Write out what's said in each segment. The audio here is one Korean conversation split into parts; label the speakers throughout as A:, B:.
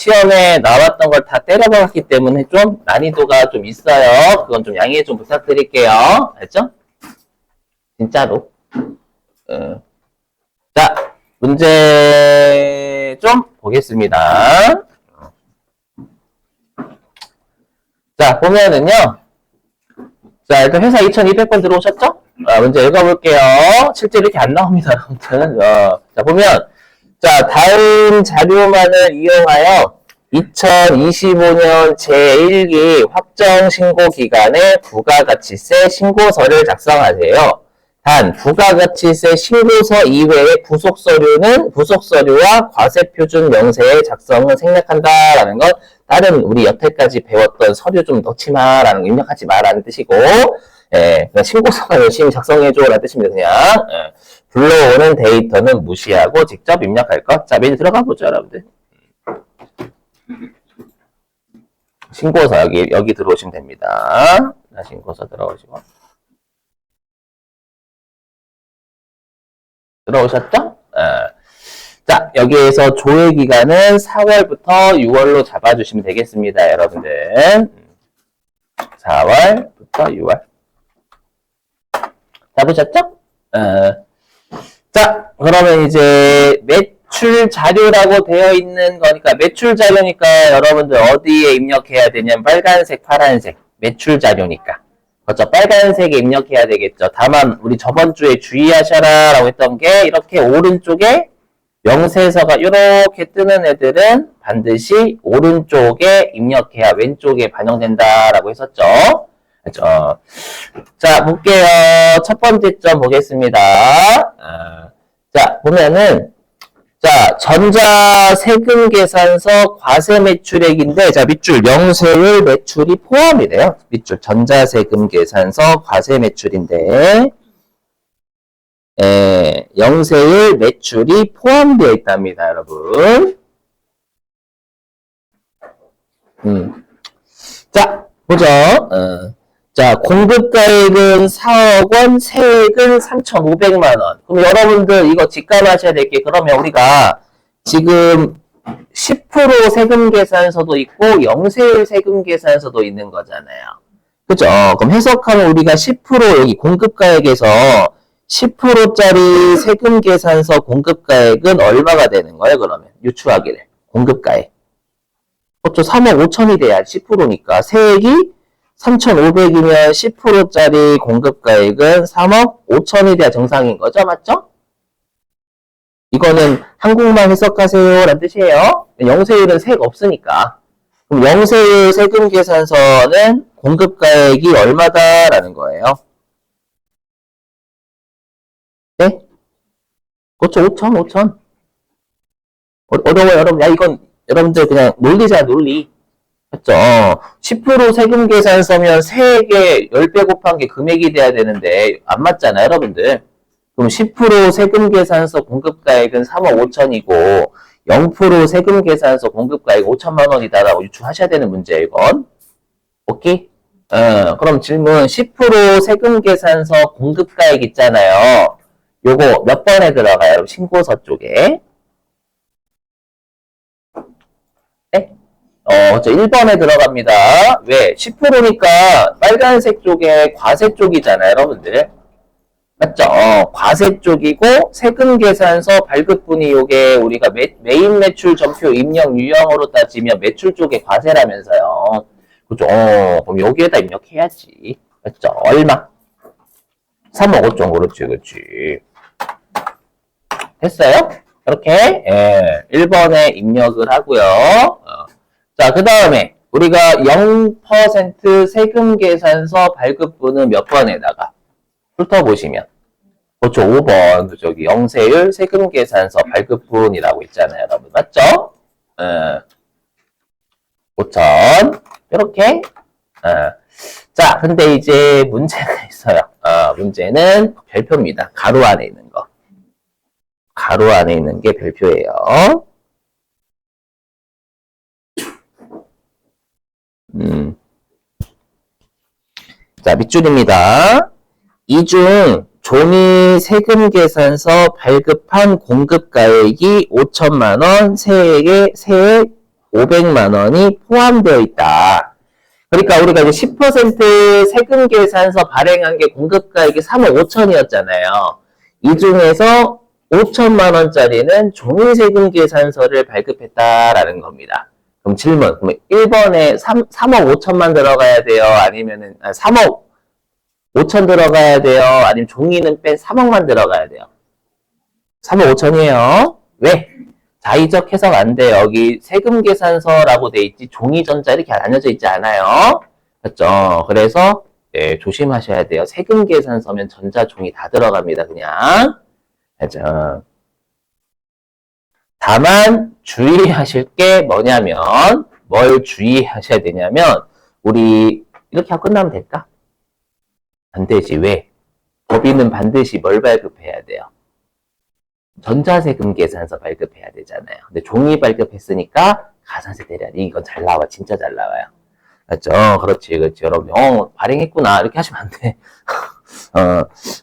A: 시험에 나왔던 걸 다 때려박았기 때문에 좀 난이도가 좀 있어요. 그건 좀 양해 좀 부탁드릴게요. 알죠? 진짜로. 자, 문제 좀 보겠습니다. 자, 보면은요. 자, 일단 회사 2200번 들어오셨죠? 문제 읽어볼게요. 실제 이렇게 안 나옵니다, 아무튼. 자, 보면, 자, 다음 자료만을 이용하여 2025년 제1기 확정 신고 기간에 부가가치세 신고서를 작성하세요. 단, 부가가치세 신고서 이외의 부속서류는 부속서류와 과세표준 명세의 작성을 생략한다라는 건 다른 우리 여태까지 배웠던 서류 좀 넣지 마라는 거 입력하지 마라는 뜻이고, 그냥 신고서만 열심히 작성해줘라는 뜻입니다. 그냥 불러오는 데이터는 무시하고 직접 입력할 것. 자, 메뉴 들어가 보죠, 여러분들. 신고서 여기 들어오시면 됩니다. 신고서 들어오시고. 들어오셨죠? 자, 여기에서 조회 기간은 4월부터 6월로 잡아주시면 되겠습니다, 여러분들. 4월부터 6월. 잡으셨죠? 자, 그러면 이제 매출 자료라고 되어 있는 거니까, 매출 자료니까 여러분들 어디에 입력해야 되냐면 빨간색, 파란색. 매출 자료니까. 그렇죠. 빨간색에 입력해야 되겠죠. 다만 우리 저번 주에 주의하셔라 라고 했던 게 이렇게 오른쪽에 명세서가 이렇게 뜨는 애들은 반드시 오른쪽에 입력해야 왼쪽에 반영된다라고 했었죠. 그렇죠. 자, 볼게요. 첫 번째 점 보겠습니다. 자, 보면은 자, 전자세금계산서 과세매출액인데, 자, 밑줄 영세율 매출이 포함이래요. 밑줄 전자세금계산서 과세매출인데, 영세율 매출이 포함되어 있답니다, 여러분. 자, 보죠. 자, 공급가액은 4억 원, 세액은 3,500만 원. 그럼 여러분들 이거 직감하셔야 될 게, 그러면 우리가 지금 10% 세금 계산서도 있고 영세율 세금 계산서도 있는 거잖아요. 그죠? 그럼 해석하면 우리가 10% 여기 공급가액에서 10%짜리 세금 계산서 공급가액은 얼마가 되는 거예요, 그러면? 유추하기를. 공급가액. 그렇죠. 3억 5천이 돼야 10%니까. 세액이 3,500이면 10%짜리 공급가액은 3억 5천이 돼야 정상인 거죠? 맞죠? 이거는 한국말 해석하세요 라는 뜻이에요. 영세율은 세액 없으니까. 그럼 영세율 세금 계산서는 공급가액이 얼마다라는 거예요? 네? 그렇죠. 5천. 어려워요, 여러분. 야, 이건 여러분들 그냥 논리잖아, 논리. 맞죠? 10% 세금 계산서면 세액의 10배 곱한 게 금액이 돼야 되는데 안 맞잖아요, 여러분들. 그럼 10% 세금 계산서 공급가액은 3억 5천이고 0% 세금 계산서 공급가액 5천만 원이다라고 유추하셔야 되는 문제예요, 이건. 오케이? 그럼 질문 10% 세금 계산서 공급가액 있잖아요. 요거 몇 번에 들어가요? 신고서 쪽에. 네? 저 1번에 들어갑니다. 왜? 10%니까 빨간색 쪽에 과세 쪽이잖아요, 여러분들. 맞죠? 과세 쪽이고 세금 계산서 발급분이 요게 우리가 메인 매출 전표 입력 유형으로 따지면 매출 쪽에 과세라면서요. 그죠? 그럼 여기에다 입력해야지. 맞죠? 얼마? 3억 5천. 그렇지. 됐어요? 이렇게 1번에 입력을 하고요. 자, 그 다음에 우리가 0% 세금 계산서 발급분은 몇 번에다가 훑어보시면 그렇죠. 5번 저기 영세율 세금 계산서 발급분이라고 있잖아요, 여러분. 맞죠? 5천 이렇게. 자, 근데 이제 문제가 있어요. 문제는 별표입니다. 가로 안에 있는 거. 가로 안에 있는 게 별표예요. 자, 밑줄입니다. 이 중 종이 세금 계산서 발급한 공급가액이 5천만 원, 세액 500만 원이 포함되어 있다. 그러니까 우리가 이제 10% 세금 계산서 발행한 게 공급가액이 3억 5천이었잖아요. 이 중에서 5천만 원짜리는 종이세금 계산서를 발급했다라는 겁니다. 그럼 질문. 그럼 1번에 3억 5천만 들어가야 돼요? 아니면은, 3억 5천 들어가야 돼요? 아니면 종이는 뺀 3억만 들어가야 돼요? 3억 5천이에요. 왜? 자의적 해석 안 돼. 여기 세금 계산서라고 돼 있지 종이 전자 이렇게 나뉘어져 있지 않아요. 그렇죠? 그래서 네, 조심하셔야 돼요. 세금 계산서면 전자 종이 다 들어갑니다. 그냥. 그렇죠? 다만 주의하실 게 뭐냐면 뭘 주의하셔야 되냐면 우리 이렇게 하고 끝나면 될까? 안 되지. 왜? 법인은 반드시 뭘 발급해야 돼요? 전자세금 계산서 발급해야 되잖아요. 근데 종이 발급했으니까 가산세 대략 이건 잘 나와. 진짜 잘 나와요. 맞죠? 그렇지. 그렇지. 여러분, 발행했구나. 이렇게 하시면 안 돼.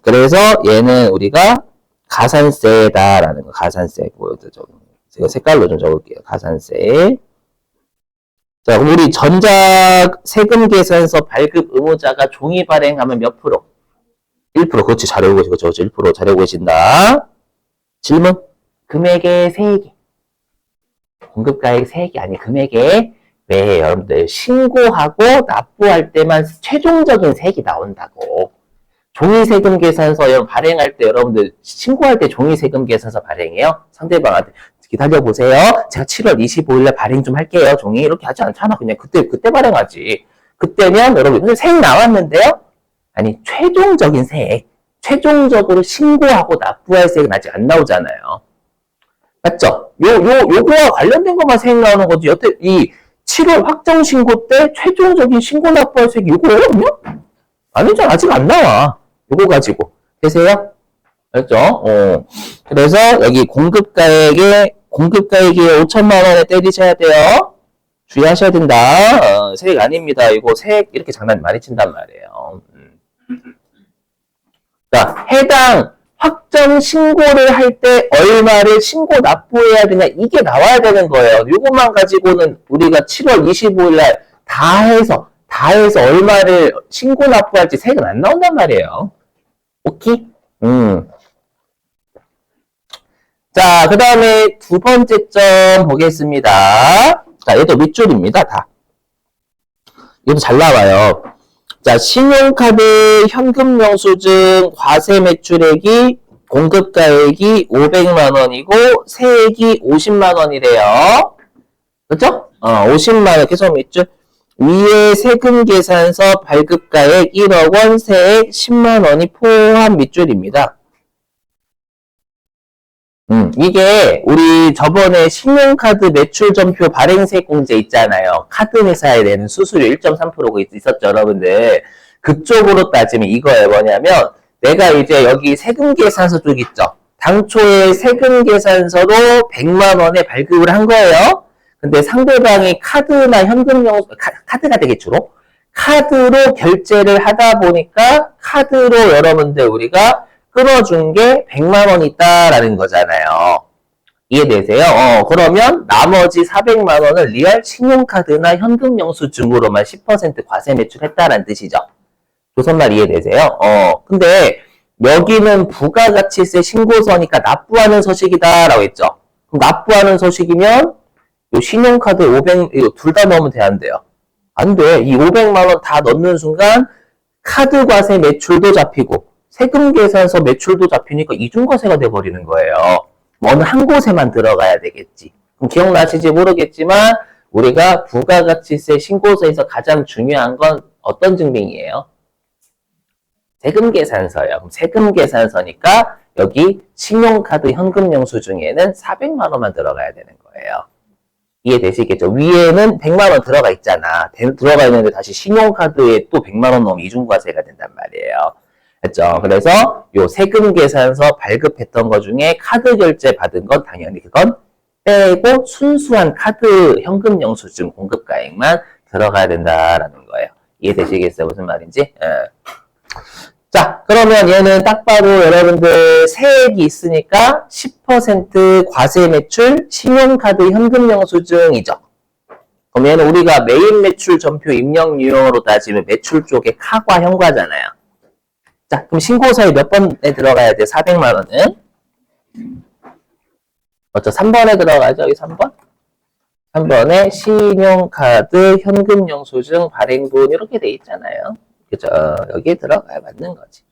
A: 그래서 얘는 우리가 가산세다라는 거. 가산세. 제가 색깔로 좀 적을게요. 가산세. 자, 우리 전자세금 계산서 발급 의무자가 종이 발행하면 몇 프로? 1%. 그렇지. 잘 알고 계시고, 1% 잘 알고 계신다. 질문. 금액의 세액이. 공급가액 세액이 아니 금액의 왜 여러분들 신고하고 납부할 때만 최종적인 세액이 나온다고. 종이세금 계산서 여러분 발행할 때 여러분들 신고할 때 종이세금 계산서 발행해요? 상대방한테 기다려보세요. 제가 7월 25일에 발행 좀 할게요. 종이 이렇게 하지 않잖아. 그냥 그때 발행하지. 그때면 여러분 세액 나왔는데요? 아니 최종적인 세액. 최종적으로 신고하고 납부할 세액은 아직 안 나오잖아요. 맞죠? 요거와 관련된 것만 세액 나오는 거지. 여태 이 7월 확정 신고 때 최종적인 신고 납부할 세액 요거예요, 그냥? 아니죠. 아직 안 나와. 요거 가지고. 되세요? 알죠? 그래서 여기 공급가액에 5천만 원에 때리셔야 돼요. 주의하셔야 된다. 세액 아닙니다. 이거 세액 이렇게 장난 많이 친단 말이에요. 자, 해당 확정 신고를 할 때 얼마를 신고 납부해야 되냐 이게 나와야 되는 거예요. 이것만 가지고는 우리가 7월 25일 날 다 해서 얼마를 신고 납부할지 세금 안 나온단 말이에요. 오케이? 자, 그 다음에 두 번째 점 보겠습니다. 자, 얘도 밑줄입니다. 다. 이것도 잘 나와요. 자, 신용카드 현금 영수증 과세 매출액이 공급가액이 500만 원이고 세액이 50만 원이래요. 그죠? 50만 원 계속 밑줄. 위에 세금 계산서 발급가액 1억 원, 세액 10만 원이 포함 밑줄입니다. 이게 우리 저번에 신용카드 매출점표 발행세액공제 있잖아요. 카드 회사에 내는 수수료 1.3%가 있었죠, 여러분들. 그쪽으로 따지면 이거예요. 뭐냐면 내가 이제 여기 세금 계산서 쪽 있죠. 당초에 세금 계산서로 100만 원에 발급을 한 거예요. 근데 상대방이 카드나 카드가 되게 주로 카드로 결제를 하다 보니까 카드로 여러분들 우리가 끌어준 게 100만 원 있다라는 거잖아요. 이해되세요? 그러면 나머지 400만 원을 리얼 신용카드나 현금 영수증으로만 10% 과세 매출했다라는 뜻이죠. 조선말 이해되세요? 근데 여기는 부가가치세 신고서니까 납부하는 소식이다라고 했죠. 그럼 납부하는 소식이면 요 신용카드 500, 이거 둘 다 넣으면 돼안돼요? 안 돼. 이 500만 원 다 넣는 순간 카드 과세 매출도 잡히고 세금 계산서 매출도 잡히니까 이중과세가 돼버리는 거예요. 어느 한 곳에만 들어가야 되겠지. 그럼 기억나실지 모르겠지만 우리가 부가가치세 신고서에서 가장 중요한 건 어떤 증빙이에요? 세금 계산서예요. 그럼 세금 계산서니까 여기 신용카드 현금 영수증에는 400만 원만 들어가야 되는 거예요. 이해되시겠죠? 위에는 100만 원 들어가 있잖아. 들어가 있는데 다시 신용카드에 또 100만 원 넣으면 이중과세가 된단 말이에요. 했죠. 그래서 요 세금 계산서 발급했던 것 중에 카드 결제 받은 건 당연히 그건 빼고 순수한 카드 현금 영수증 공급가액만 들어가야 된다라는 거예요. 이해되시겠어요? 무슨 말인지? 자, 그러면 얘는 딱 봐도 여러분들 세액이 있으니까 10% 과세 매출 신용카드 현금 영수증이죠. 그럼 얘는 우리가 매입 매출 전표 입력 유형으로 따지면 매출 쪽에 카과 현과잖아요. 자, 그럼 신고서에 몇 번에 들어가야 돼? 400만 원은? 맞죠? 3번에 들어가죠? 여기 3번? 3번에 신용카드, 현금 영수증, 발행분 이렇게 돼 있잖아요. 그죠? 여기에 들어가야 맞는 거지.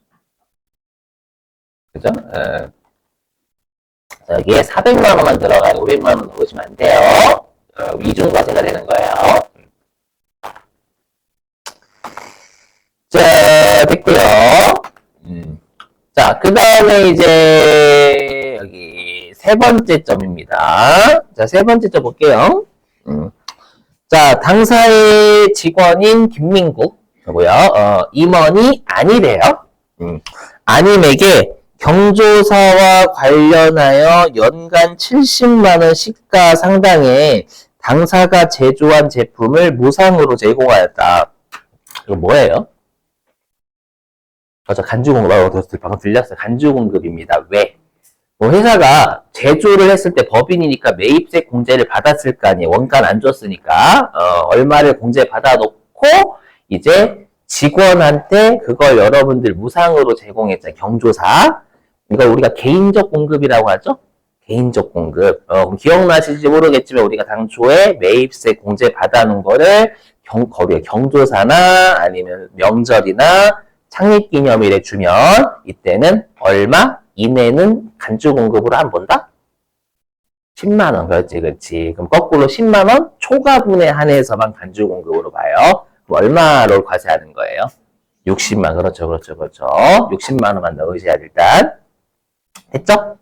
A: 그죠? 여기에 400만 원만 들어가요. 500만 원 넣으시면 안 돼요. 이중과세가 되는 거예요. 자, 됐고요. 자, 그 다음에 이제 여기 세 번째 점입니다. 자, 세 번째 점 볼게요. 자, 당사의 직원인 김민국 고요. 임원이 아니래요. 아님에게 경조사와 관련하여 연간 70만 원 시가 상당의 당사가 제조한 제품을 무상으로 제공하였다. 이거 뭐예요? 저 간주공급, 방금 들렸어요. 간주공급입니다. 왜? 뭐 회사가 제조를 했을 때 법인이니까 매입세 공제를 받았을 거 아니에요. 원가는 안 줬으니까. 얼마를 공제 받아놓고 이제 직원한테 그걸 여러분들 무상으로 제공했잖아요. 경조사. 이걸 우리가 개인적 공급이라고 하죠. 개인적 공급. 기억나실지 모르겠지만 우리가 당초에 매입세 공제 받아놓은 거를 경조사나 아니면 명절이나 창립기념일에 주면 이때는 얼마 이내는 간주 공급으로 한 본다? 10만 원. 그렇지. 그럼 거꾸로 10만 원 초과분에 한해서만 간주 공급으로 봐요. 그럼 얼마로 과세하는 거예요? 60만. 그렇죠. 60만 원만 넣으셔야 일단. 됐죠?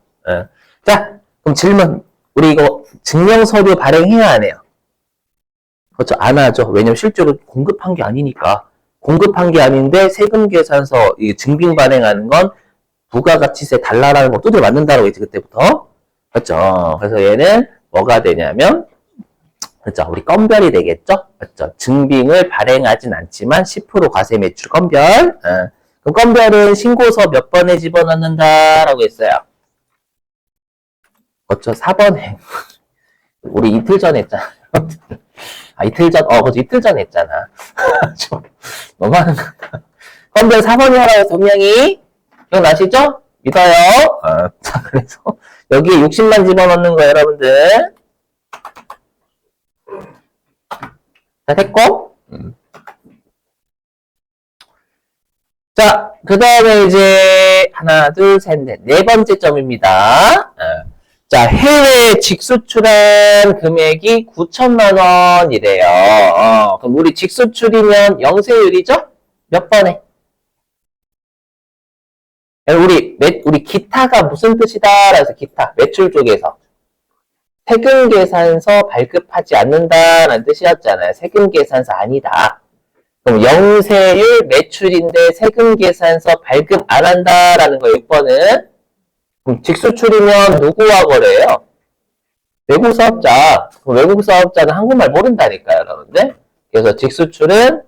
A: 자, 그럼 질문. 우리 이거 증명서류 발행해야 안 해요? 그렇죠. 안 하죠. 왜냐면 실제로 공급한 게 아니니까. 공급한 게 아닌데 세금 계산서 증빙 발행하는 건 부가가치세 달라라는 거 두드려 맞는다고 했지 그때부터. 그렇죠. 그래서 얘는 뭐가 되냐면 그렇죠. 우리 건별이 되겠죠. 그렇죠. 증빙을 발행하진 않지만 10% 과세 매출 건별. 그럼 건별은 신고서 몇 번에 집어넣는다라고 했어요. 그렇죠. 4번에. 우리 이틀 전에 했잖아. 이틀 전, 그렇죠. 이틀 전에 했잖아. 너무하는 거다. 건별 4번이라고 분명히 기억나시죠? 믿어요. 자, 그래서 여기에 60만 집어넣는 거예요, 여러분들. 자, 됐고. 자, 그 다음에 이제 하나, 둘, 셋, 넷. 네 번째 점입니다. 자, 해외 직수출한 금액이 9천만 원이래요. 그럼 우리 직수출이면 영세율이죠? 몇 번에? 우리 기타가 무슨 뜻이다? 라서 기타, 매출 쪽에서. 세금계산서 발급하지 않는다라는 뜻이었잖아요. 세금계산서 아니다. 그럼 영세율 매출인데 세금계산서 발급 안 한다라는 거 6번은 그럼 직수출이면 누구와 거래해요? 외국 사업자. 그럼 외국 사업자는 한국말 모른다니까요, 여러분들. 그래서 직수출은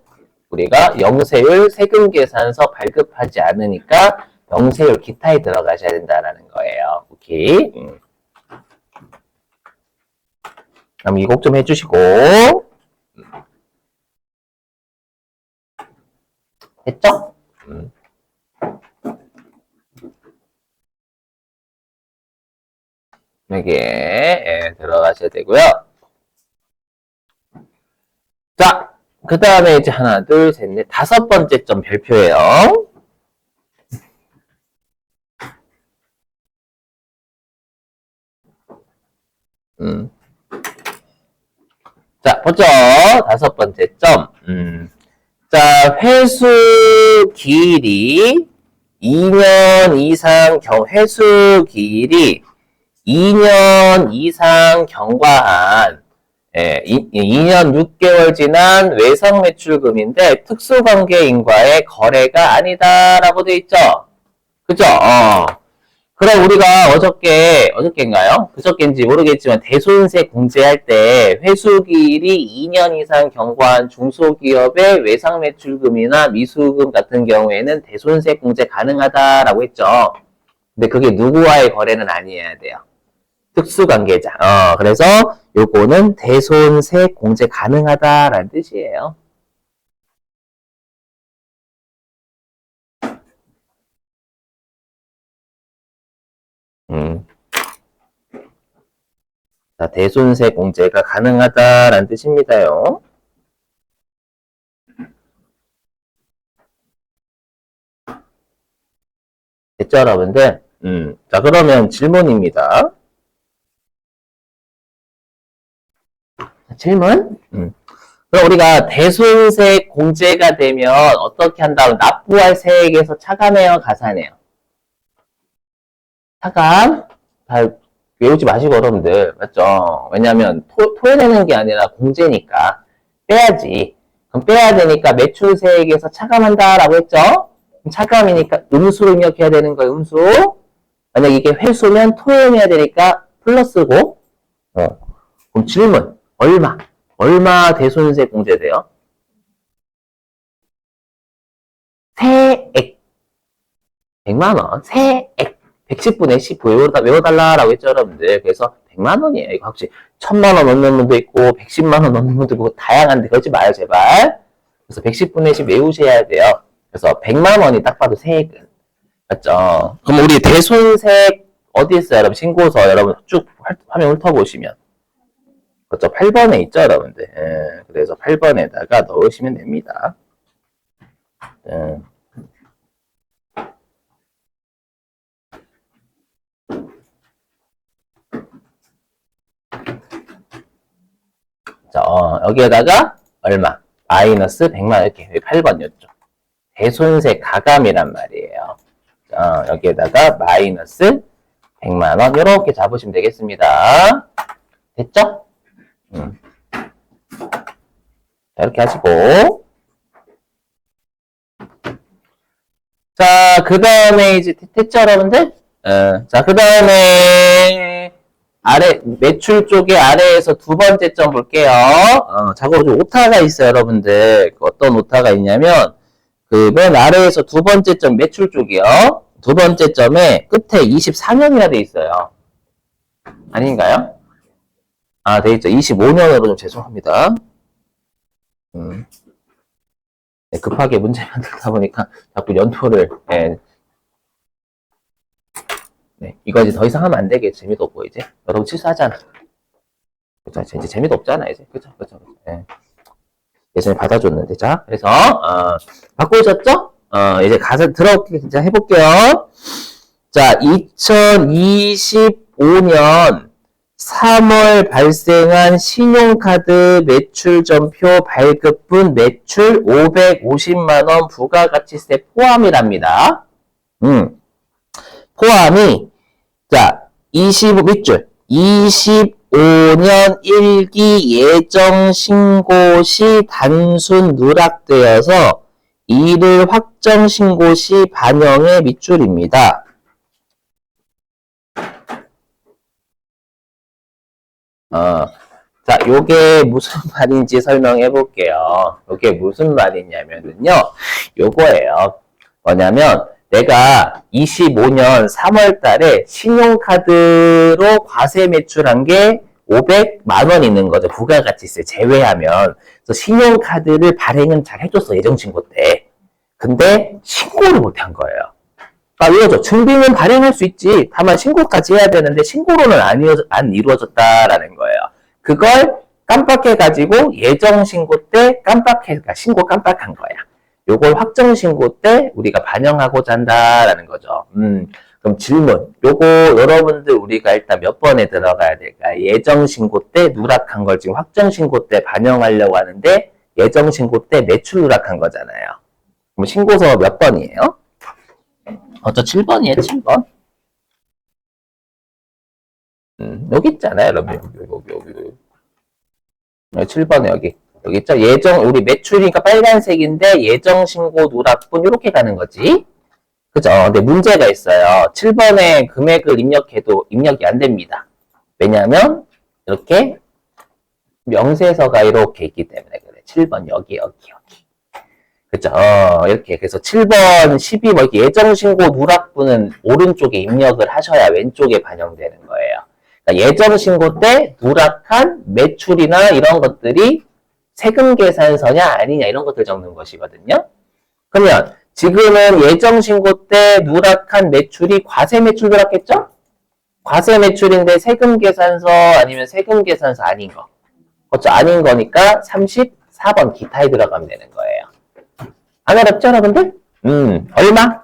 A: 우리가 영세율 세금계산서 발급하지 않으니까 영세율 기타에 들어가셔야 된다는 거예요. 오케이. 그럼 이 곡 좀 해주시고. 됐죠? 여기에 들어가셔야 되고요. 자, 그 다음에 이제 하나, 둘, 셋, 넷, 다섯 번째 점 별표예요. 자, 보죠. 다섯 번째 점. 자, 회수 기일이 2년 이상 회수 기일이 2년 이상 경과한 2년 6개월 지난 외상 매출금인데 특수관계인과의 거래가 아니다라고 돼 있죠. 그죠? 그럼 우리가 어저께인가요? 그저께인지 모르겠지만 대손세 공제할 때 회수기일이 2년 이상 경과한 중소기업의 외상 매출금이나 미수금 같은 경우에는 대손세 공제 가능하다라고 했죠. 근데 그게 누구와의 거래는 아니어야 돼요. 특수관계자. 그래서 요거는 대손색 공제 가능하다라는 뜻이에요. 자, 대손색 공제가 가능하다라는 뜻입니다요. 됐죠, 여러분들? 자, 그러면 질문입니다. 질문? 그럼 우리가 대손색 공제가 되면 어떻게 한다고 납부할 세액에서 차감해요, 가산해요? 차감? 잘 외우지 마시고 여러분들 맞죠? 왜냐하면 토해내는 게 아니라 공제니까 빼야지. 그럼 빼야 되니까 매출세액에서 차감한다라고 했죠? 그럼 차감이니까 음수로 입력해야 되는 거예요. 음수. 만약 이게 회수면 토해내야 되니까 플러스고. 그럼 질문 얼마 대손세 공제돼요? 세액 100만원 세액 110분의 10 외워달라라고 했죠, 여러분들. 그래서 100만원이에요. 이거 혹시 1000만원 넣는 분도 있고, 110만원 넣는 분도 있고, 다양한데, 그러지 마요, 제발. 그래서 110분의 10 외우셔야 돼요. 그래서 100만원이 딱 봐도 세액은. 맞죠? 그럼 우리 대손색, 어디 있어요, 여러분? 신고서, 여러분 쭉 화면 훑어보시면. 그렇죠? 8번에 있죠, 여러분들. 예, 그래서 8번에다가 넣으시면 됩니다. 예. 자, 여기에다가 얼마? 마이너스 100만 이렇게 8번이었죠. 대손세 가감이란 말이에요. 자, 여기에다가 마이너스 100만 원 이렇게 잡으시면 되겠습니다. 됐죠? 자, 이렇게 하시고 자, 그 다음에 이제 됐죠, 여러분들? 자, 그 다음에 아래 매출 쪽에 아래에서 두 번째 점 볼게요. 자고 좀 오타가 있어요, 여러분들. 어떤 오타가 있냐면 그 맨 아래에서 두 번째 점 매출 쪽이요. 두 번째 점에 끝에 24년이라 돼 있어요. 아닌가요? 아, 돼 있죠. 25년으로 좀 죄송합니다. 네, 급하게 문제 만들다 보니까 자꾸 연토를 네, 이거 이제 더 이상 하면 안 되게 재미도 없고 이제 여러분 실수하잖아. 그쵸? 이제 재미도 없잖아 이제. 그쵸? 네. 예전에 받아줬는데 자 그래서 바꾸셨죠? 이제 가서 들어오게 진짜 해볼게요. 자, 2025년 3월 발생한 신용카드 매출점표 발급분 매출 550만원 부가가치세 포함이랍니다. 포함이, 자, 25, 밑줄. 25년 1기 예정 신고 시 단순 누락되어서 이를 확정 신고 시 반영의 밑줄입니다. 자, 요게 무슨 말인지 설명해 볼게요. 요게 무슨 말이냐면요. 요거예요. 뭐냐면, 내가 25년 3월 달에 신용카드로 과세 매출한 게 500만 원 있는 거죠. 부가가치세 제외하면. 그래서 신용카드를 발행은 잘 해줬어. 예정신고 때. 근데 신고를 못한 거예요. 이거죠. 증빙은 발행할 수 있지. 다만 신고까지 해야 되는데 신고로는 안 이루어졌다라는 거예요. 그걸 깜빡해가지고 예정신고 때 신고 깜빡한 거야. 요걸 확정신고 때 우리가 반영하고자 한다라는 거죠. 그럼 질문. 요거 여러분들 우리가 일단 몇 번에 들어가야 될까? 예정신고 때 누락한 걸 지금 확정신고 때 반영하려고 하는데 예정신고 때 매출 누락한 거잖아요. 그럼 신고서 몇 번이에요? 저 7번이에요, 7번. 여기 있잖아요, 여러분. 여기. 7번에 여기 있죠? 우리 매출이니까 빨간색인데, 예정신고 누락분, 이렇게 가는 거지. 그죠? 근데 문제가 있어요. 7번에 금액을 입력해도 입력이 안 됩니다. 왜냐면, 이렇게 명세서가 이렇게 있기 때문에 그래. 7번, 여기. 그죠? 이렇게. 그래서 7번, 12, 예정신고 누락분은 오른쪽에 입력을 하셔야 왼쪽에 반영되는 거예요. 그러니까 예정 신고 때 누락한 매출이나 이런 것들이 세금 계산서냐 아니냐 이런 것들 적는 것이거든요. 그러면 지금은 예정 신고 때 누락한 매출이 과세 매출 들었겠죠? 과세 매출인데 세금 계산서 아니면 세금 계산서 아닌 거. 그렇죠? 아닌 거니까 34번 기타에 들어가면 되는 거예요. 안 어렵죠, 여러분들? 얼마?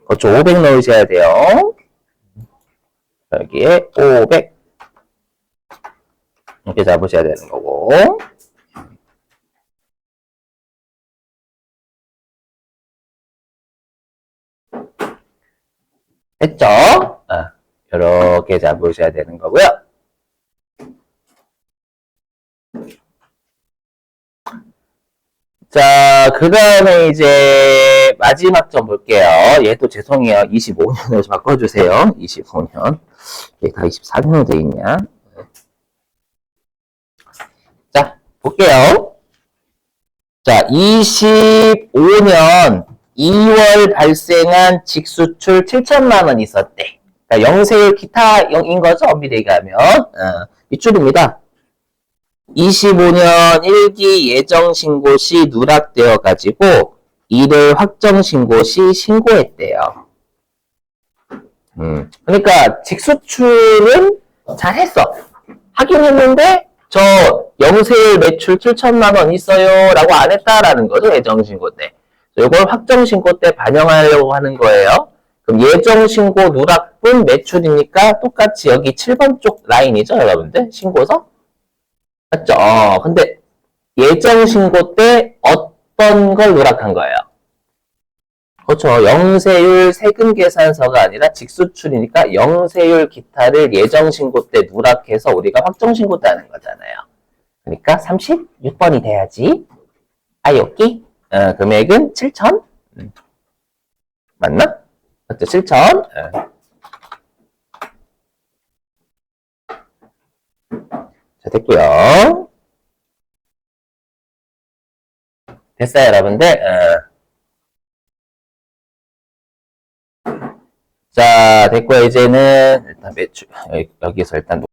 A: 그렇죠. 500 넣으셔야 돼요. 여기에 500. 이렇게 잡으셔야 되는 거고. 됐죠? 이렇게 잡으셔야 되는 거고요. 자, 그 다음에 이제 마지막 점 볼게요. 얘도 죄송해요. 25년으로 바꿔주세요. 25년. 얘 다 24년으로 돼 있냐? 자, 볼게요. 자, 25년 2월 발생한 직수출 7천만 원 있었대. 그러니까 영세율 기타인 거죠? 엄밀히 얘기하면. 밑줄입니다. 25년 1기 예정신고 시 누락되어 가지고 이를 확정신고 시 신고했대요. 그러니까 직수출은 잘했어. 하긴 했는데 저 영세율 매출 7천만 원 있어요 라고 안 했다라는 거죠. 예정신고 때. 이걸 확정신고 때 반영하려고 하는 거예요. 그럼 예정신고 누락분 매출이니까 똑같이 여기 7번 쪽 라인이죠, 여러분들? 신고서? 맞죠? 근데 예정신고 때 어떤 걸 누락한 거예요? 그렇죠. 영세율 세금 계산서가 아니라 직수출이니까 영세율 기타를 예정신고 때 누락해서 우리가 확정신고 때 하는 거잖아요. 그러니까 36번이 돼야지. 여기 금액은 7천? 맞나? 맞죠? 7천? 자, 됐고요. 됐어요, 여러분들. 자, 됐고요. 이제는 일단 매출 여기서 일단